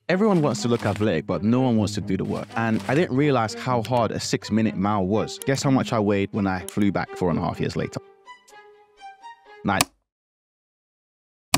Everyone wants to look athletic, but no one wants to do the work. And I didn't realize how hard a 6-minute mile was. Guess how much I weighed when I flew back 4.5 years later? 9.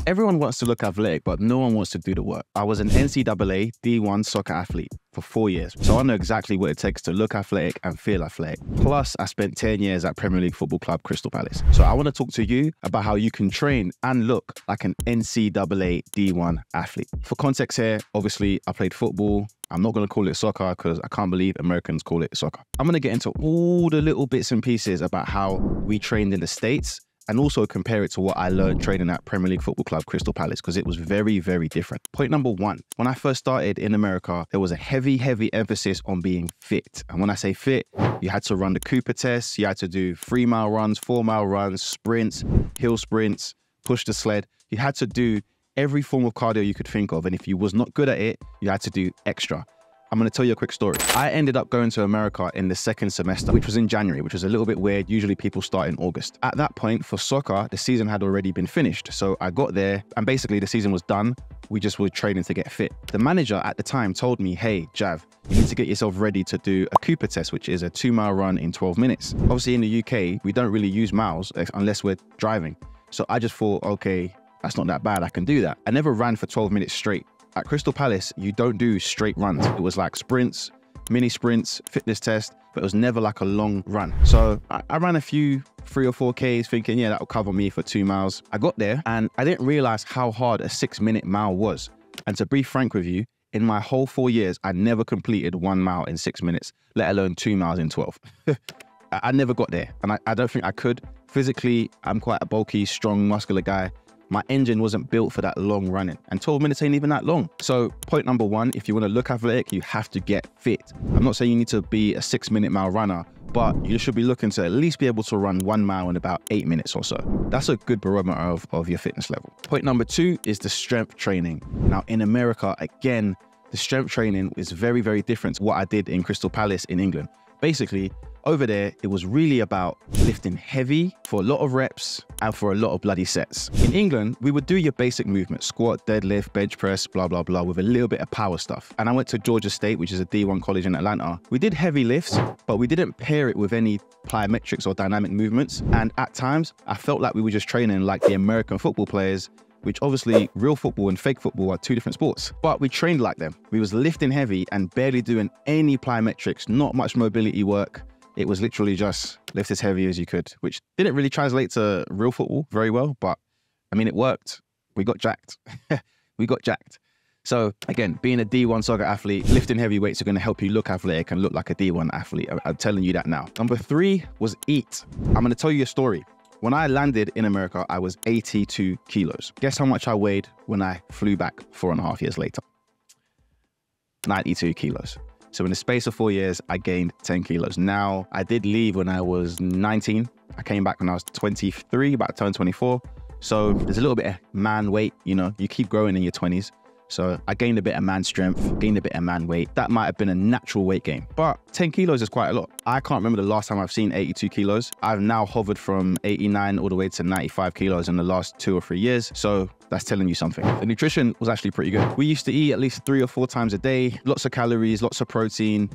Everyone wants to look athletic, but no one wants to do the work. I was an NCAA D1 soccer athlete for 4 years, so I know exactly what it takes to look athletic and feel athletic. Plus, I spent 10 years at Premier League football club Crystal Palace. So I want to talk to you about how you can train and look like an NCAA D1 athlete. For context here, obviously, I played football. I'm not going to call it soccer because I can't believe Americans call it soccer. I'm going to get into all the little bits and pieces about how we trained in the States, and also compare it to what I learned training at Premier League football club Crystal Palace, because it was very, very different. Point number one, when I first started in America, there was a heavy emphasis on being fit. And when I say fit, you had to run the Coopa Test, you had to do 3-mile runs, 4-mile runs, sprints, hill sprints, push the sled. You had to do every form of cardio you could think of. And if you was not good at it, you had to do extra. I'm going to tell you a quick story. I ended up going to America in the second semester, which was in January, which was a little bit weird. Usually people start in August. At that point for soccer, the season had already been finished. So I got there and basically the season was done. We just were training to get fit. The manager at the time told me, hey, Jav, you need to get yourself ready to do a Coopa Test, which is a 2-mile run in 12 minutes. Obviously in the UK, we don't really use miles unless we're driving. So I just thought, okay, that's not that bad. I can do that. I never ran for 12 minutes straight. At Crystal Palace, you don't do straight runs. It was like sprints, mini sprints, fitness test, but it was never like a long run. So I ran a few 3 or 4Ks thinking, yeah, that'll cover me for 2 miles. I got there and I didn't realize how hard a 6-minute mile was. And to be frank with you, in my whole 4 years, I never completed 1 mile in 6 minutes, let alone 2 miles in 12. I never got there. And I don't think I could. Physically, I'm quite a bulky, strong, muscular guy. My engine wasn't built for that long running, and 12 minutes ain't even that long. So point number one, if you want to look athletic, you have to get fit. I'm not saying you need to be a 6-minute mile runner, but you should be looking to at least be able to run 1 mile in about 8 minutes or so. That's a good barometer of your fitness level. Point number two is the strength training. Now in America, again, the strength training is very, very different to what I did in Crystal Palace in England. Basically, over there, it was really about lifting heavy for a lot of reps and for a lot of bloody sets. In England, we would do your basic movements, squat, deadlift, bench press, blah, blah, blah, with a little bit of power stuff. And I went to Georgia State, which is a D1 college in Atlanta. We did heavy lifts, but we didn't pair it with any plyometrics or dynamic movements. And at times, I felt like we were just training like the American football players, which obviously real football and fake football are 2 different sports, but we trained like them. We was lifting heavy and barely doing any plyometrics, not much mobility work. It was literally just lift as heavy as you could, which didn't really translate to real football very well, but I mean, it worked. We got jacked. We got jacked. So again, being a D1 soccer athlete, lifting heavy weights are going to help you look athletic and look like a D1 athlete. I'm telling you that now. Number 3 was eat. I'm going to tell you a story. When I landed in America, I was 82 kilos. Guess how much I weighed when I flew back 4.5 years later? 92 kilos. So in the space of 4 years, I gained 10 kilos. Now, I did leave when I was 19. I came back when I was 23, about to turn 24. So there's a little bit of man weight, you know, you keep growing in your 20s. So I gained a bit of man strength, gained a bit of man weight. That might have been a natural weight gain, but 10 kilos is quite a lot. I can't remember the last time I've seen 82 kilos. I've now hovered from 89 all the way to 95 kilos in the last 2 or 3 years. So that's telling you something. The nutrition was actually pretty good. We used to eat at least 3 or 4 times a day, lots of calories, lots of protein,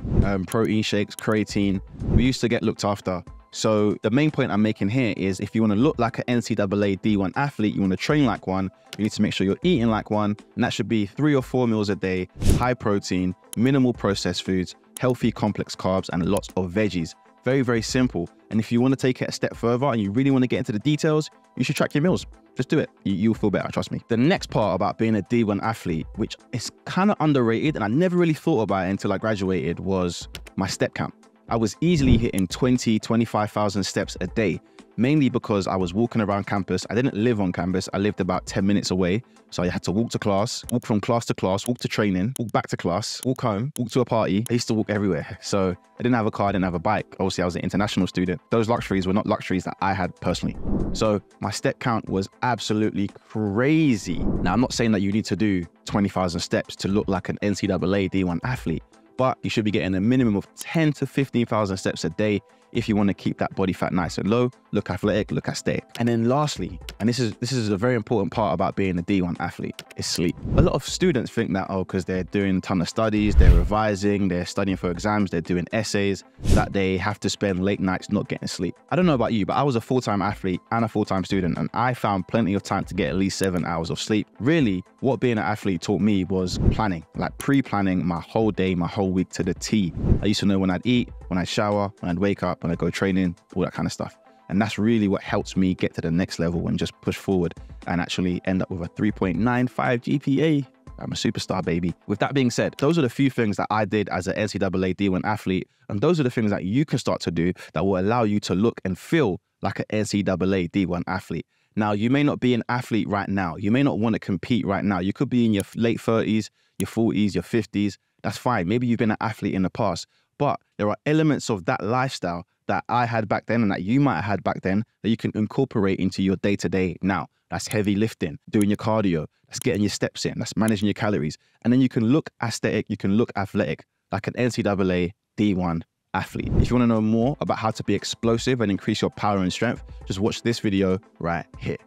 protein shakes, creatine. We used to get looked after. So the main point I'm making here is if you want to look like an NCAA D1 athlete, you want to train like one, you need to make sure you're eating like one. And that should be 3 or 4 meals a day, high protein, minimal processed foods, healthy complex carbs, and lots of veggies. Very, very simple. And if you want to take it a step further and you really want to get into the details, you should track your meals. Just do it. You'll feel better, trust me. The next part about being a D1 athlete, which is kind of underrated, and I never really thought about it until I graduated, was my step count. I was easily hitting 20, 25,000 steps a day, mainly because I was walking around campus. I didn't live on campus. I lived about 10 minutes away. So I had to walk to class, walk from class to class, walk to training, walk back to class, walk home, walk to a party. I used to walk everywhere. So I didn't have a car, I didn't have a bike. Obviously, I was an international student. Those luxuries were not luxuries that I had personally. So my step count was absolutely crazy. Now, I'm not saying that you need to do 20,000 steps to look like an NCAA D1 athlete, but you should be getting a minimum of 10 to 15,000 steps a day if you want to keep that body fat nice and low, look athletic, look aesthetic. And then lastly, and this is a very important part about being a D1 athlete, is sleep. A lot of students think that, oh, because they're doing a ton of studies, they're revising, they're studying for exams, they're doing essays, that they have to spend late nights not getting sleep. I don't know about you, but I was a full-time athlete and a full-time student, and I found plenty of time to get at least 7 hours of sleep. Really, what being an athlete taught me was planning, like pre-planning my whole day, my whole week to the T. I used to know when I'd eat, when I'd shower, when I'd wake up, when I'd go training, all that kind of stuff. And that's really what helps me get to the next level and just push forward and actually end up with a 3.95 GPA. I'm a superstar, baby. With that being said, those are the few things that I did as an NCAA D1 athlete. And those are the things that you can start to do that will allow you to look and feel like an NCAA D1 athlete. Now, you may not be an athlete right now. You may not want to compete right now. You could be in your late 30s, your 40s, your 50s. That's fine. Maybe you've been an athlete in the past, but there are elements of that lifestyle that I had back then and that you might have had back then that you can incorporate into your day-to-day now. That's heavy lifting, doing your cardio, that's getting your steps in, that's managing your calories. And then you can look aesthetic, you can look athletic, like an NCAA D1 athlete. If you want to know more about how to be explosive and increase your power and strength, just watch this video right here.